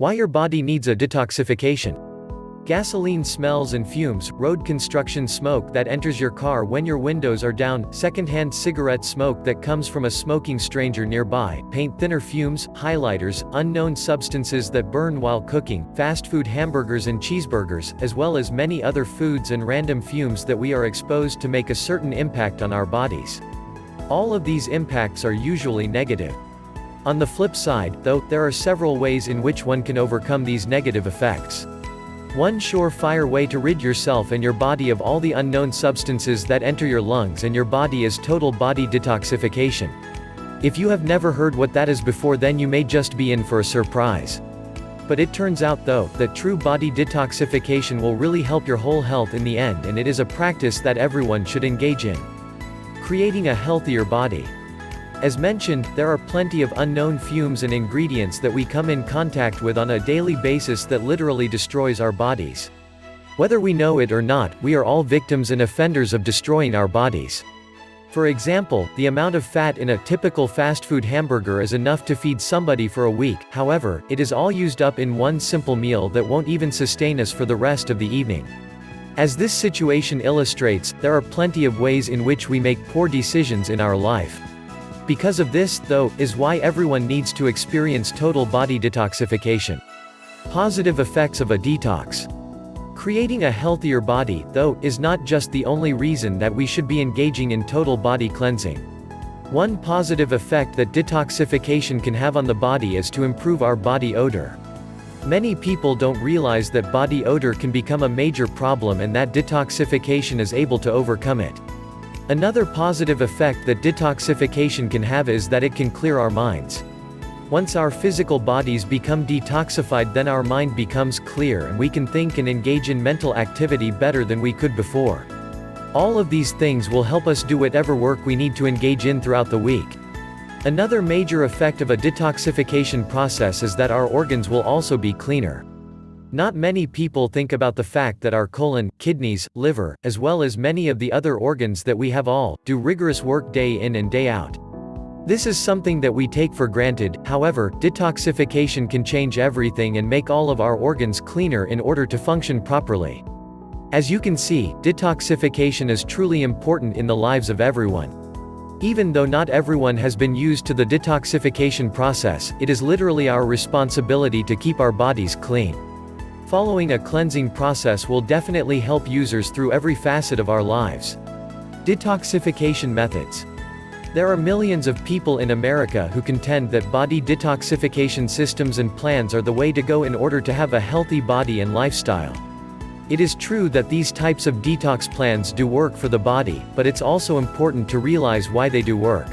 Why your body needs a detoxification. Gasoline smells and fumes, road construction smoke that enters your car when your windows are down, secondhand cigarette smoke that comes from a smoking stranger nearby, paint thinner fumes, highlighters, unknown substances that burn while cooking, fast food hamburgers and cheeseburgers, as well as many other foods and random fumes that we are exposed to make a certain impact on our bodies. All of these impacts are usually negative. On the flip side, though, there are several ways in which one can overcome these negative effects. One surefire way to rid yourself and your body of all the unknown substances that enter your lungs and your body is total body detoxification. If you have never heard what that is before, then you may just be in for a surprise. But it turns out though, that true body detoxification will really help your whole health in the end, and it is a practice that everyone should engage in. Creating a healthier body. As mentioned, there are plenty of unknown fumes and ingredients that we come in contact with on a daily basis that literally destroys our bodies. Whether we know it or not, we are all victims and offenders of destroying our bodies. For example, the amount of fat in a typical fast food hamburger is enough to feed somebody for a week. However, it is all used up in one simple meal that won't even sustain us for the rest of the evening. As this situation illustrates, there are plenty of ways in which we make poor decisions in our life. Because of this, though, is why everyone needs to experience total body detoxification. Positive effects of a detox. Creating a healthier body, though, is not just the only reason that we should be engaging in total body cleansing. One positive effect that detoxification can have on the body is to improve our body odor. Many people don't realize that body odor can become a major problem and that detoxification is able to overcome it. Another positive effect that detoxification can have is that it can clear our minds. Once our physical bodies become detoxified, then our mind becomes clear and we can think and engage in mental activity better than we could before. All of these things will help us do whatever work we need to engage in throughout the week. Another major effect of a detoxification process is that our organs will also be cleaner. Not many people think about the fact that our colon, kidneys, liver, as well as many of the other organs that we have all do rigorous work day in and day out. This is something that we take for granted. However, detoxification can change everything and make all of our organs cleaner in order to function properly. As you can see, detoxification is truly important in the lives of everyone. Even though not everyone has been used to the detoxification process, it is literally our responsibility to keep our bodies clean. Following a cleansing process will definitely help users through every facet of our lives. Detoxification methods. There are millions of people in America who contend that body detoxification systems and plans are the way to go in order to have a healthy body and lifestyle. It is true that these types of detox plans do work for the body, but it's also important to realize why they do work.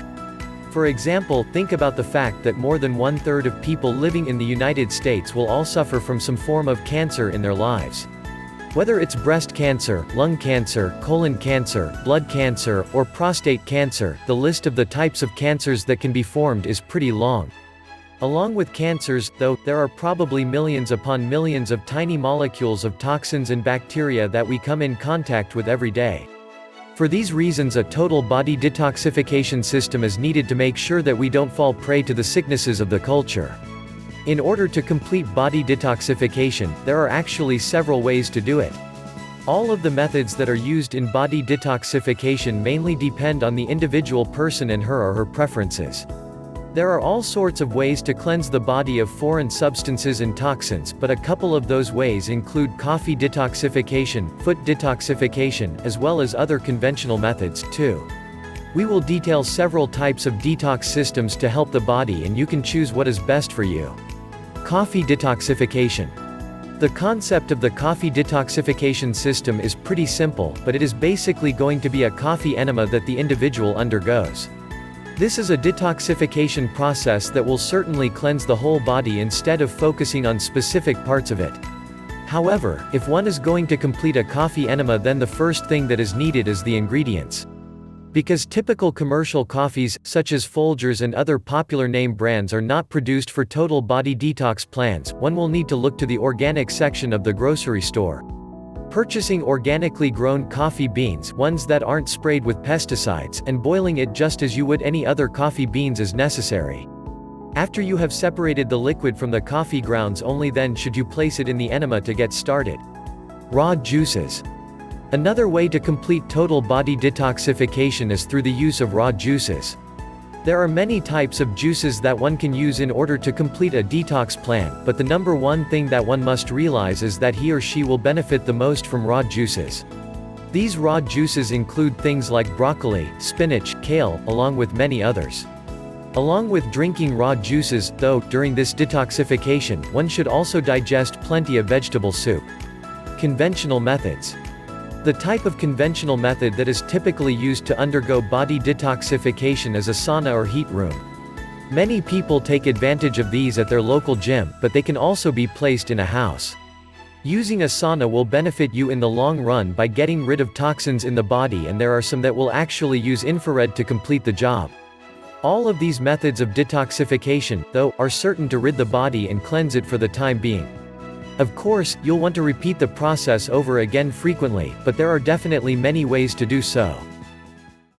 For example, think about the fact that more than 1/3 of people living in the United States will all suffer from some form of cancer in their lives. Whether it's breast cancer, lung cancer, colon cancer, blood cancer, or prostate cancer, the list of the types of cancers that can be formed is pretty long. Along with cancers, though, there are probably millions upon millions of tiny molecules of toxins and bacteria that we come in contact with every day. For these reasons, a total body detoxification system is needed to make sure that we don't fall prey to the sicknesses of the culture. In order to complete body detoxification, there are actually several ways to do it. All of the methods that are used in body detoxification mainly depend on the individual person and her or her preferences. There are all sorts of ways to cleanse the body of foreign substances and toxins, but a couple of those ways include coffee detoxification, foot detoxification, as well as other conventional methods, too. We will detail several types of detox systems to help the body, and you can choose what is best for you. Coffee detoxification. The concept of the coffee detoxification system is pretty simple, but it is basically going to be a coffee enema that the individual undergoes. This is a detoxification process that will certainly cleanse the whole body instead of focusing on specific parts of it. However, if one is going to complete a coffee enema, then the first thing that is needed is the ingredients. Because typical commercial coffees, such as Folgers and other popular name brands, are not produced for total body detox plans, one will need to look to the organic section of the grocery store. Purchasing organically grown coffee beans, ones that aren't sprayed with pesticides, and boiling it just as you would any other coffee beans is necessary. After you have separated the liquid from the coffee grounds, only then should you place it in the enema to get started. Raw juices. Another way to complete total body detoxification is through the use of raw juices. There are many types of juices that one can use in order to complete a detox plan, but the number one thing that one must realize is that he or she will benefit the most from raw juices. These raw juices include things like broccoli, spinach, kale, along with many others. Along with drinking raw juices, though, during this detoxification, one should also digest plenty of vegetable soup. Conventional methods. The type of conventional method that is typically used to undergo body detoxification is a sauna or heat room. Many people take advantage of these at their local gym, but they can also be placed in a house. Using a sauna will benefit you in the long run by getting rid of toxins in the body, and there are some that will actually use infrared to complete the job. All of these methods of detoxification, though, are certain to rid the body and cleanse it for the time being. Of course, you'll want to repeat the process over again frequently, but there are definitely many ways to do so.